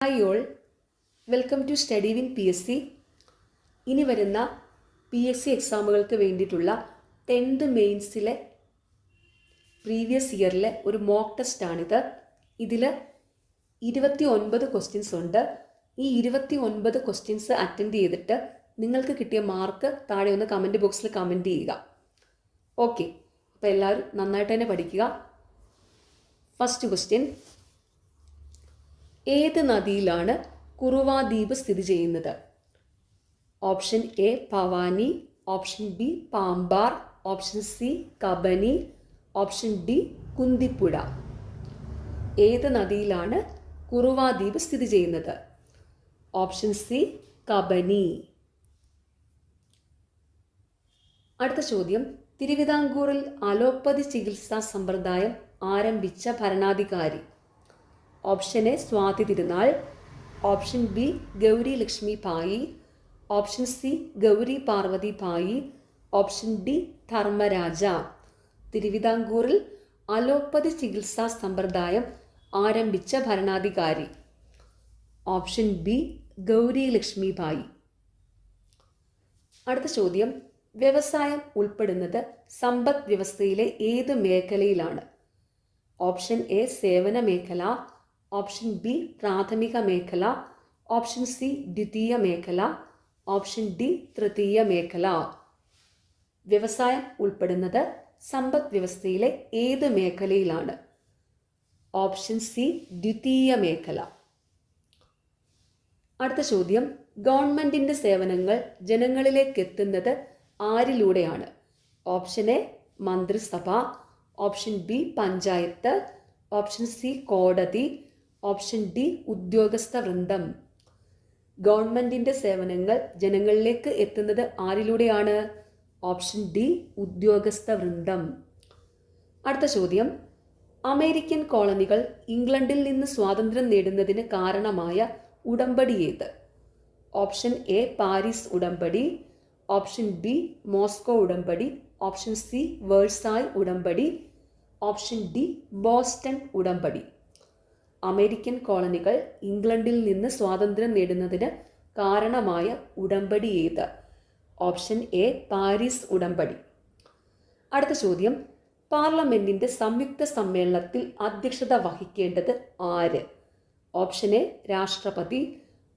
Hi all, welcome to study win PSC. ഇനി വരുന്ന PSC എക്സാമുകൾക്ക് വേണ്ടിയിട്ടുള്ള 10th മെയിൻസിലെ പ്രീവിയസ് ഇയറിലെ ഒരു മോക്ക് ടെസ്റ്റാണിത്. ഇതിൽ 29 ക്വസ്റ്റ്യൻസ് ഉണ്ട്. ഈ 29 ക്വസ്റ്റ്യൻസ് അറ്റൻഡ് ചെയ്തിട്ട് നിങ്ങൾക്ക് കിട്ടിയ മാർക്ക് താഴെ ഒന്ന് കമൻറ്റ് ബോക്സിൽ കമൻറ്റ് ചെയ്യുക. ഓക്കെ, അപ്പോൾ എല്ലാവരും നന്നായിട്ട് തന്നെ പഠിക്കുക. ഫസ്റ്റ് ക്വസ്റ്റ്യൻ: ഏത് നദിയിലാണ് കുറുവ ദ്വീപ് സ്ഥിതി ചെയ്യുന്നത്? Option A Bhavani, option B Pambar, option C Kabani, option D Kunthippuzha. ഏത് നദിയിലാണ് കുറുവ ദ്വീപ് സ്ഥിതി ചെയ്യുന്നത്? Option C Kabani. അടുത്ത ചോദ്യം: തിരുവിതാംകൂറിൽ അലോപ്പതി ചികിത്സാ സമ്പ്രദായം ആരംഭിച്ച ഭരണാധികാരി? Option A Swathi Thirunal, option B Gowri Lakshmi Bhai, option C Gowri Parvathi Bhai, option D Dharmaraja. തിരുവിതാംകൂറിൽ അലോപ്പതി ചികിത്സാ സമ്പ്രദായം ആരംഭിച്ച ഭരണാധികാരി? Option B Gowri Lakshmi Bhai. അടുത്ത ചോദ്യം: വ്യവസായം ഉൾപ്പെടുന്നത് സമ്പദ് വ്യവസ്ഥയിലെ ഏത് മേഖലയിലാണ്? ഓപ്ഷൻ എ സേവന മേഖല, ഓപ്ഷൻ ബി പ്രാഥമിക മേഖല, ഓപ്ഷൻ സി ദ്വിതീയ മേഖല, ഓപ്ഷൻ ഡി തൃതീയ മേഖല. വ്യവസായം ഉൾപ്പെടുന്നത് സമ്പദ് വ്യവസ്ഥയിലെ ഏത് മേഖലയിലാണ്? ഓപ്ഷൻ സി ദ്വിതീയ മേഖല. അടുത്ത ചോദ്യം: ഗവൺമെന്റിന്റെ സേവനങ്ങൾ ജനങ്ങളിലേക്ക് എത്തുന്നത് ആരിലൂടെയാണ്? ഓപ്ഷൻ എ മന്ത്രിസഭ, option B panchayat, option C കോടതി, ഓപ്ഷൻ ഡി ഉദ്യോഗസ്ഥ വൃന്ദം. ഗവൺമെന്റിന്റെ സേവനങ്ങൾ ജനങ്ങളിലേക്ക് എത്തുന്നത് ആരിലൂടെയാണ്? ഓപ്ഷൻ ഡി ഉദ്യോഗസ്ഥ വൃന്ദം. അടുത്ത ചോദ്യം: അമേരിക്കൻ കോളനികൾ ഇംഗ്ലണ്ടിൽ നിന്ന് സ്വാതന്ത്ര്യം നേടുന്നതിന് കാരണമായ ഉടമ്പടി ഏത്? ഓപ്ഷൻ എ പാരീസ് ഉടമ്പടി, ഓപ്ഷൻ ബി മോസ്കോ ഉടമ്പടി, ഓപ്ഷൻ സി വേഴ്സായ് ഉടമ്പടി, ഓപ്ഷൻ ഡി ബോസ്റ്റൺ ഉടമ്പടി. അമേരിക്കൻ കോളനികൾ ഇംഗ്ലണ്ടിൽ നിന്ന് സ്വാതന്ത്ര്യം നേടുന്നതിന് കാരണമായ ഉടമ്പടി ഏത്? ഓപ്ഷൻ എ പാരീസ് ഉടമ്പടി. അടുത്ത ചോദ്യം: പാർലമെന്റിന്റെ സംയുക്ത സമ്മേളനത്തിൽ അധ്യക്ഷത വഹിക്കേണ്ടത് ആര്? ഓപ്ഷൻ എ രാഷ്ട്രപതി,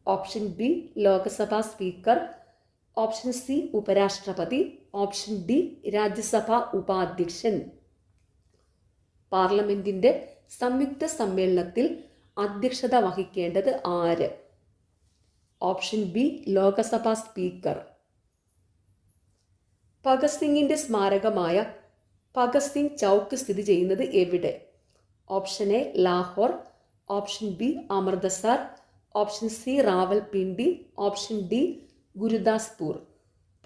option B Lok Sabha speaker, option C ഉപരാഷ്ട്രപതി, ഓപ്ഷൻ ഡി രാജ്യസഭാ ഉപാധ്യക്ഷൻ. പാർലമെന്റിന്റെ സംയുക്ത സമ്മേളനത്തിൽ അധ്യക്ഷത വഹിക്കേണ്ടത് ആര്? Option B Lok Sabha speaker. Bhagat സിംഗിന്റെ സ്മാരകമായ ഭഗത് സിംഗ് ചൗക്ക് സ്ഥിതി ചെയ്യുന്നത് എവിടെ? Option A Lahore, option B Amritsar, option C Rawalpindi, option D Gurdaspur.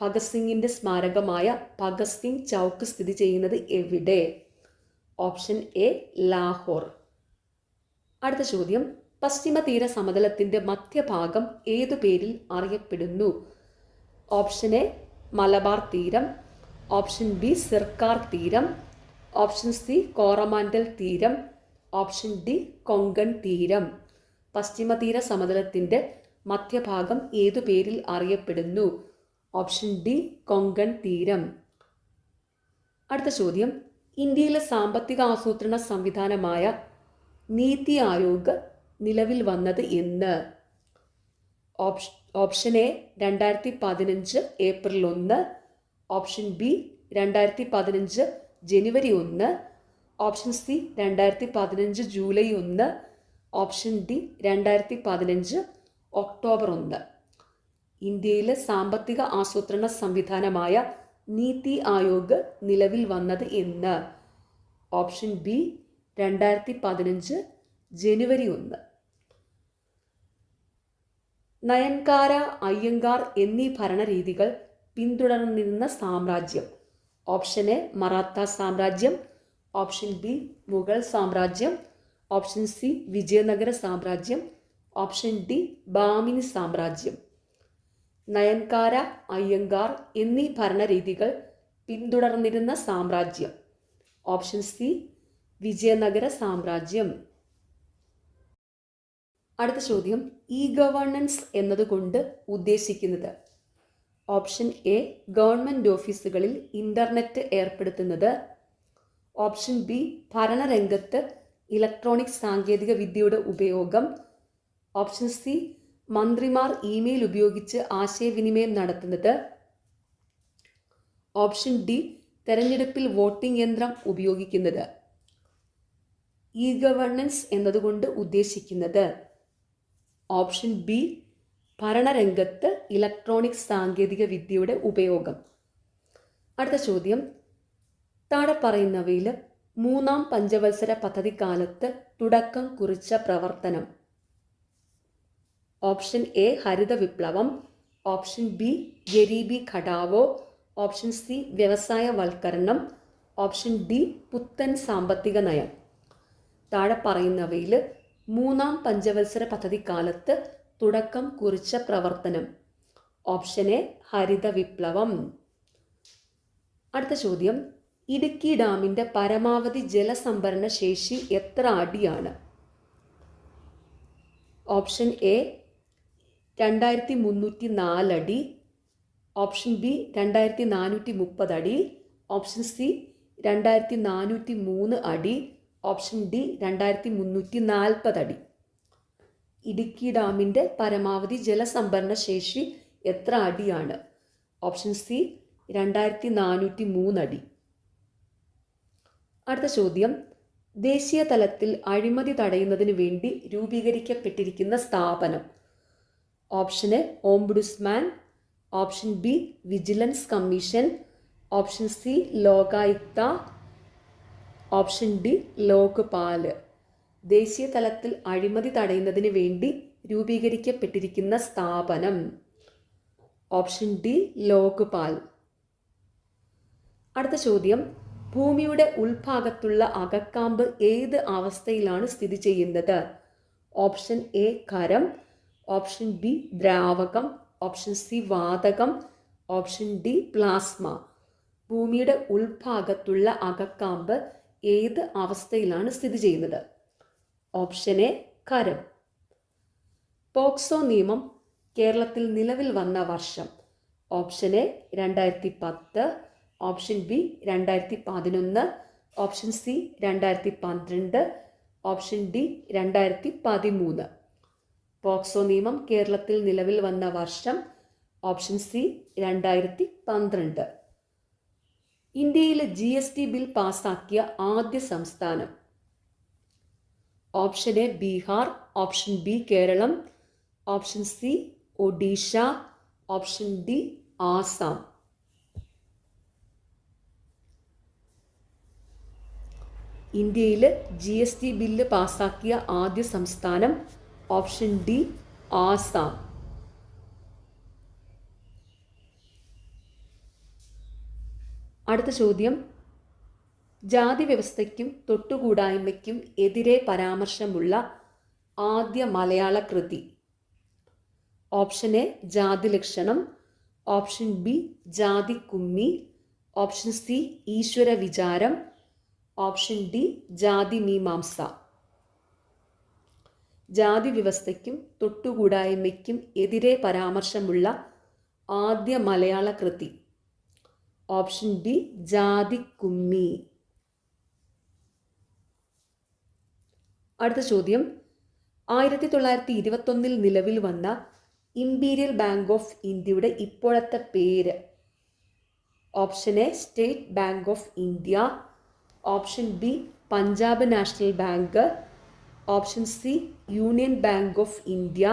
Bhagat സിംഗിന്റെ സ്മാരകമായ ഭഗത് സിംഗ് ചൗക്ക് സ്ഥിതി ചെയ്യുന്നത് എവിടെ? Option A Lahore. അടുത്ത ചോദ്യം: പശ്ചിമ തീര സമതലത്തിന്റെ മധ്യഭാഗം ഏതു പേരിൽ അറിയപ്പെടുന്നു? ഓപ്ഷൻ എ മലബാർ തീരം, ഓപ്ഷൻ ബി സിർക്കാർ തീരം, ഓപ്ഷൻ സി കോറമാൻഡൽ തീരം, ഓപ്ഷൻ ഡി കൊങ്കൺ തീരം. പശ്ചിമ തീര സമതലത്തിന്റെ മധ്യഭാഗം ഏതു പേരിൽ അറിയപ്പെടുന്നു? ഓപ്ഷൻ ഡി കൊങ്കൺ തീരം. അടുത്ത ചോദ്യം: ഇന്ത്യയിലെ സാമ്പത്തിക ആസൂത്രണ സംവിധാനമായ നീതി ആയോഗ് നിലവിൽ വന്നത് എന്ന്? Option A 2015 April 1, option B 2015 January 1, option C 2015 July 1, option D 2015 October 1. ഇന്ത്യയിലെ സാമ്പത്തിക ആസൂത്രണ സംവിധാനമായ നീതി ആയോഗ് നിലവിൽ വന്നത് എന്ന്? ഓപ്ഷൻ ബി 2015 ജനുവരി 1. നയൻകാര, അയ്യങ്കാർ എന്നീ ഭരണരീതികൾ പിന്തുടർന്നിരുന്ന സാമ്രാജ്യം? ഓപ്ഷൻ എ മറാത്ത സാമ്രാജ്യം, ഓപ്ഷൻ ബി മുഗൾ സാമ്രാജ്യം, ഓപ്ഷൻ സി വിജയനഗര സാമ്രാജ്യം, ഓപ്ഷൻ ഡി ബാമിനി സാമ്രാജ്യം. നയൻകാര, അയ്യങ്കാർ എന്നീ ഭരണരീതികൾ പിന്തുടർന്നിരുന്ന സാമ്രാജ്യം? ഓപ്ഷൻ സി വിജയനഗര സാമ്രാജ്യം. അടുത്ത ചോദ്യം, ഇ ഗവേണൻസ് എന്നതുകൊണ്ട് ഉദ്ദേശിക്കുന്നത്. ഓപ്ഷൻ എ, ഗവൺമെൻറ് ഓഫീസുകളിൽ ഇൻ്റർനെറ്റ് ഏർപ്പെടുത്തുന്നത്. ഓപ്ഷൻ ബി, ഭരണരംഗത്ത് ഇലക്ട്രോണിക് സാങ്കേതിക വിദ്യയുടെ ഉപയോഗം. ഓപ്ഷൻ സി, മന്ത്രിമാർ ഇമെയിൽ ഉപയോഗിച്ച് ആശയവിനിമയം നടത്തുന്നത്. ഓപ്ഷൻ ഡി, തെരഞ്ഞെടുപ്പിൽ വോട്ടിംഗ് യന്ത്രം ഉപയോഗിക്കുന്നത്. ഇ ഗവേണൻസ് എന്നതുകൊണ്ട് ഉദ്ദേശിക്കുന്നത് ഓപ്ഷൻ ബി, ഭരണരംഗത്ത് ഇലക്ട്രോണിക് സാങ്കേതിക വിദ്യയുടെ ഉപയോഗം. അടുത്ത ചോദ്യം, താഴെ പറയുന്നവയിൽ മൂന്നാം പഞ്ചവത്സര പദ്ധതി കാലത്ത് തുടക്കം കുറിച്ച പ്രവർത്തനം. ഓപ്ഷൻ എ, ഹരിത വിപ്ലവം. Option B, Garibi Hatao. Option C, വ്യവസായവൽക്കരണം. ഓപ്ഷൻ ഡി, പുത്തൻ സാമ്പത്തിക നയം. താഴെ പറയുന്നവയിൽ മൂന്നാം പഞ്ചവത്സര പദ്ധതി കാലത്ത് തുടക്കം കുറിച്ച പ്രവർത്തനം. ഓപ്ഷൻ എ, ഹരിത വിപ്ലവം. അടുത്ത ചോദ്യം, ഇടുക്കി ഡാമിൻ്റെ പരമാവധി ജലസംഭരണ ശേഷി എത്ര അടിയാണ്? ഓപ്ഷൻ എ, 2304 അടി. ഓപ്ഷൻ ബി, 2430 അടി. ഓപ്ഷൻ സി, 2403 അടി. ഓപ്ഷൻ ഡി, 2340 അടി. ഇടുക്കി ഡാമിൻ്റെ പരമാവധി ജലസംഭരണ ശേഷി എത്ര അടിയാണ്? ഓപ്ഷൻ സി, 2403 അടി. അടുത്ത ചോദ്യം, ദേശീയ തലത്തിൽ അഴിമതി തടയുന്നതിന് വേണ്ടി രൂപീകരിക്കപ്പെട്ടിരിക്കുന്ന സ്ഥാപനം. Option A, ombudsman. Option B, vigilance commission. Option C, Lokayukta. Option D, Lokpal. ദേശീയ തലത്തിൽ അഴിമതി തടയുന്നതിന് വേണ്ടി രൂപീകരിക്കപ്പെട്ടിരിക്കുന്ന സ്ഥാപനം. Option D, Lokpal. അടുത്ത ചോദ്യം, ഭൂമിയുടെ ഉൾഭാഗത്തുള്ള അകക്കാമ്പ് ഏത് അവസ്ഥയിലാണ് സ്ഥിതി ചെയ്യുന്നത്? ഓപ്ഷൻ എ, ഖരം. ഓപ്ഷൻ ബി, ദ്രാവകം. ഓപ്ഷൻ സി, വാതകം. Option D, plasma. ഭൂമിയുടെ ഉൾഭാഗത്തുള്ള അകക്കാമ്പ് ഏത് അവസ്ഥയിലാണ് സ്ഥിതി ചെയ്യുന്നത്? Option A, ഖരം. പോക്സോ നിയമം കേരളത്തിൽ നിലവിൽ വന്ന വർഷം. Option A, 2010. Option B, 2011. Option C, 2012. Option D, 2013. POCSO നിയമം കേരളത്തിൽ നിലവിൽ വന്ന വർഷം. Option C, 2012. ഇന്ത്യയിൽ GST ബിൽ പാസാക്കിയ ആദ്യ സംസ്ഥാനം. Option A, Bihar. Option B, Kerala. Option C, Odisha. Option D, Assam. ഇന്ത്യയിൽ GST ബില്ല് പാസാക്കിയ ആദ്യ സംസ്ഥാനം. Option D, Assam. അടുത്ത ചോദ്യം, ജാതി വ്യവസ്ഥയ്ക്കും തൊട്ടുകൂടായ്മയ്ക്കും എതിരെ പരാമർശമുള്ള ആദ്യ മലയാള കൃതി. ഓപ്ഷൻ എ, ജാതി ലക്ഷണം. ഓപ്ഷൻ ബി, ജാതി കുമ്മി. ഓപ്ഷൻ സി, ഈശ്വര വിചാരം. ഓപ്ഷൻ ഡി, ജാതി മീമാംസ. ജാതി വ്യവസ്ഥയ്ക്കും തൊട്ടുകൂടായ്മയ്ക്കും എതിരെ പരാമർശമുള്ള ആദ്യ മലയാള കൃതി. ഓപ്ഷൻ ബി, ജാതി കുമ്മി. അടുത്ത ചോദ്യം, 1921 നിലവിൽ വന്ന ഇംപീരിയൽ ബാങ്ക് ഓഫ് ഇന്ത്യയുടെ ഇപ്പോഴത്തെ പേര്. Option A, State Bank of India. Option B, Punjab National Bank. Option C, Union Bank of India.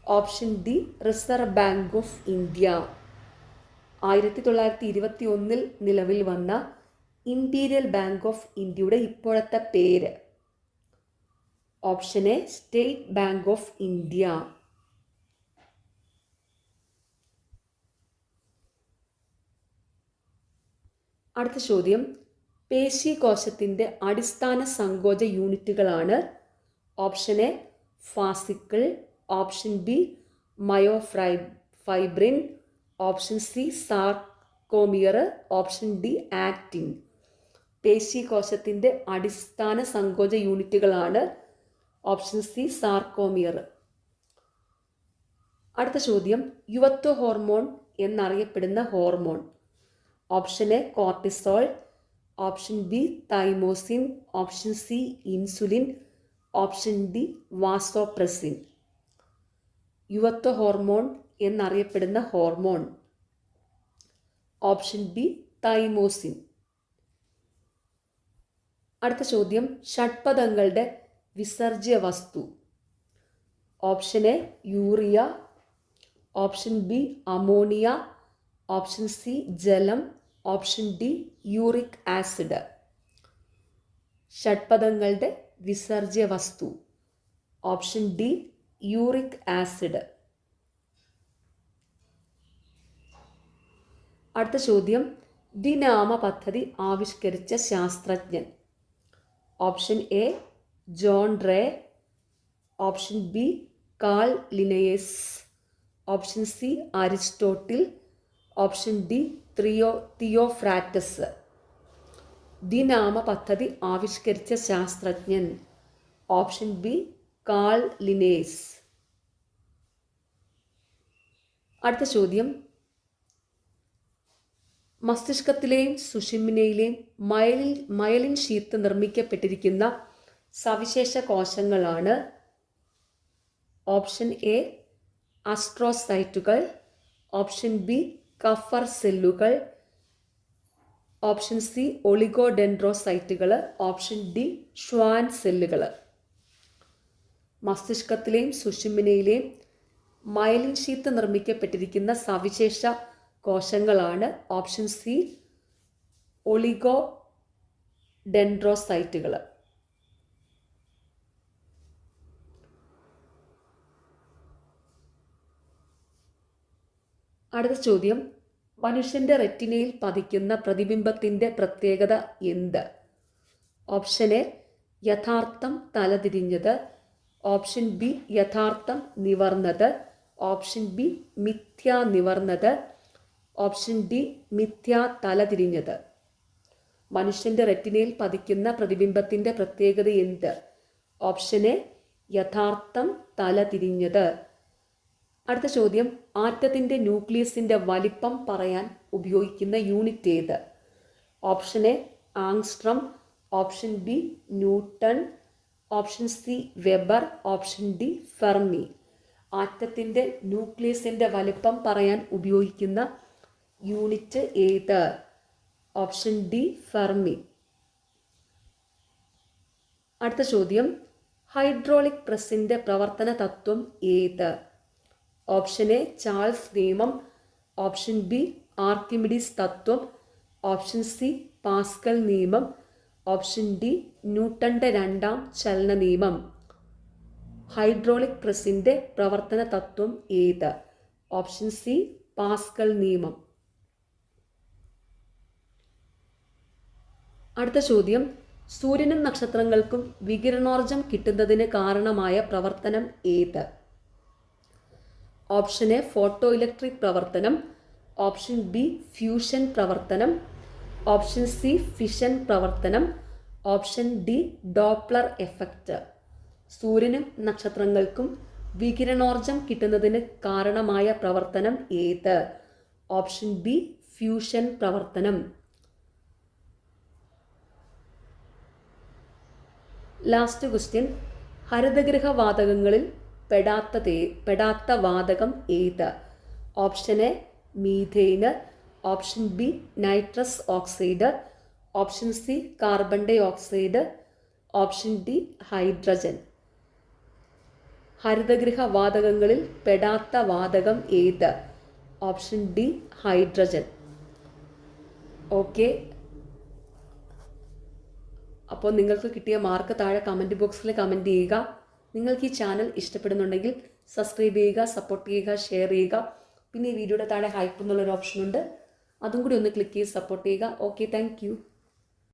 Option D, Reserve Bank of India. 1921 നിലവിൽ വന്ന ഇംപീരിയൽ ബാങ്ക് ഓഫ് ഇന്ത്യയുടെ ഇപ്പോഴത്തെ പേര്. Option A, State Bank of India. അടുത്ത ചോദ്യം, പേശീകോശത്തിൻ്റെ അടിസ്ഥാന സങ്കോച യൂണിറ്റുകളാണ്. Option A, fascicle. Option B, myofibril. Option C, sarcomere. Option D, actin. പേശീകോശത്തിൻ്റെ അടിസ്ഥാന സങ്കോച യൂണിറ്റുകളാണ്. Option C sarcomere. അടുത്ത ചോദ്യം, യുവത്വ ഹോർമോൺ എന്നറിയപ്പെടുന്ന hormone. Option A cortisol, option B thymosin, option C insulin, option D vasopressin. യുവത്വ ഹോർമോൺ എന്നറിയപ്പെടുന്ന ഹോർമോൺ. Option B thymosin. അടുത്ത ചോദ്യം, ഷഡ്പദങ്ങളുടെ വിസർജ്യ വസ്തു. Option A urea, option B ammonia, option C ജലം, ഓപ്ഷൻ ഡി യൂറിക് ആസിഡ്. ഷഡ്പദങ്ങളുടെ വിസർജ്യ വസ്തു. Option D uric acid. അടുത്ത ചോദ്യം, ദ്വിനാമ പദ്ധതി ആവിഷ്കരിച്ച ശാസ്ത്രജ്ഞൻ. Option A John Ray, option B Carl Linnaeus, option C Aristotle, option D Theophrastus. ദ്വിനാമ പദ്ധതി ആവിഷ്കരിച്ച ശാസ്ത്രജ്ഞൻ. Option B Carl Linnaeus. അടുത്ത ചോദ്യം, മസ്തിഷ്കത്തിലെയും സുഷിമ്നയിലെയും മയലിൻ ഷീത്ത് നിർമ്മിക്കപ്പെട്ടിരിക്കുന്ന സവിശേഷ കോശങ്ങളാണ്. ഓപ്ഷൻ എ അസ്ട്രോസൈറ്റുകൾ, ഓപ്ഷൻ ബി കഫർ സെല്ലുകൾ, ഓപ്ഷൻ സി ഒളിഗോഡെൻഡ്രോസൈറ്റുകൾ, ഓപ്ഷൻ ഡി ഷ്വാൻ സെല്ലുകൾ. മസ്തിഷ്കത്തിലെയും സുഷിമ്നയിലെയും മയലിൻ ഷീത്ത് നിർമ്മിക്കപ്പെട്ടിരിക്കുന്ന സവിശേഷ കോശങ്ങളാണ്. ഓപ്ഷൻ സി ഒളിഗോഡെൻഡ്രോസൈറ്റുകൾ. അടുത്ത ചോദ്യം, മനുഷ്യൻ്റെ റെറ്റിനയിൽ പതിക്കുന്ന പ്രതിബിംബത്തിൻ്റെ പ്രത്യേകത എന്ത്? ഓപ്ഷൻ എ യഥാർത്ഥം തലതിരിഞ്ഞത്, ഓപ്ഷൻ ബി യഥാർത്ഥം നിവർന്നത്, ഓപ്ഷൻ ബി മിഥ്യാ നിവർന്നത്, ഓപ്ഷൻ ഡി മിഥ്യാ തലതിരിഞ്ഞത്. മനുഷ്യൻ്റെ റെറ്റിനയിൽ പതിക്കുന്ന പ്രതിബിംബത്തിൻ്റെ പ്രത്യേകത എന്ത്? ഓപ്ഷൻ എ യഥാർത്ഥം തലതിരിഞ്ഞത്. അടുത്ത ചോദ്യം, ആറ്റത്തിൻ്റെ ന്യൂക്ലിയസിൻ്റെ വലിപ്പം പറയാൻ ഉപയോഗിക്കുന്ന യൂണിറ്റ് ഏത്? Option A angstrom, option B newton, option C weber, option D fermi. ആറ്റത്തിൻ്റെ ന്യൂക്ലിയസിൻ്റെ വലിപ്പം പറയാൻ ഉപയോഗിക്കുന്ന യൂണിറ്റ് ഏത്? Option D fermi. അടുത്ത ചോദ്യം, ഹൈഡ്രോളിക് പ്രസ്സിൻ്റെ പ്രവർത്തന തത്വം ഏത്? ഓപ്ഷൻ എ ചാൾസ് നിയമം, ഓപ്ഷൻ ബി ആർക്കിമിഡീസ് തത്വം, ഓപ്ഷൻ സി പാസ്കൽ നിയമം, ഓപ്ഷൻ ഡി ന്യൂട്ടന്റെ രണ്ടാം ചലന നിയമം. ഹൈഡ്രോളിക് പ്രസ്സിൻ്റെ പ്രവർത്തന തത്വം ഏത്? ഓപ്ഷൻ സി പാസ്കൽ നിയമം. അടുത്ത ചോദ്യം, സൂര്യനും നക്ഷത്രങ്ങൾക്കും വികിരണോർജം കിട്ടുന്നതിന് കാരണമായ പ്രവർത്തനം ഏത്? ഓപ്ഷൻ എ ഫോട്ടോ ഇലക്ട്രിക് പ്രവർത്തനം, ഓപ്ഷൻ ബി ഫ്യൂഷൻ പ്രവർത്തനം, ഓപ്ഷൻ സി ഫിഷൻ പ്രവർത്തനം, ഓപ്ഷൻ ഡി ഡോപ്ലർ എഫക്റ്റ്. സൂര്യനും നക്ഷത്രങ്ങൾക്കും വികിരണോർജം കിട്ടുന്നതിന് കാരണമായ പ്രവർത്തനം ഏത്? ഓപ്ഷൻ ബി ഫ്യൂഷൻ പ്രവർത്തനം. ലാസ്റ്റ് ക്വസ്റ്റ്യൻ, ഹരിതഗൃഹ വാതകങ്ങളിൽ പെടാത്ത വാതകം ഏത്? Option A methane, option B nitrous oxide, option C carbon dioxide, option D hydrogen. ഹരിതഗൃഹ വാതകങ്ങളിൽ പെടാത്ത വാതകം ഏത്? Option D hydrogen. ഓക്കെ, അപ്പോൾ നിങ്ങൾക്ക് കിട്ടിയ മാർക്ക് താഴെ കമൻറ്റ് ബോക്സിൽ കമൻറ്റ് ചെയ്യുക. നിങ്ങൾക്ക് ഈ ചാനൽ ഇഷ്ടപ്പെടുന്നുണ്ടെങ്കിൽ സബ്സ്ക്രൈബ് ചെയ്യുക, സപ്പോർട്ട് ചെയ്യുക, ഷെയർ ചെയ്യുക. പിന്നെ ഈ വീഡിയോയുടെ താഴെ ഹൈപ്പ് എന്നുള്ളൊരു ഓപ്ഷൻ ഉണ്ട്, അതും കൂടി ഒന്ന് ക്ലിക്ക് ചെയ്ത് സപ്പോർട്ട് ചെയ്യുക. Okay, thank you.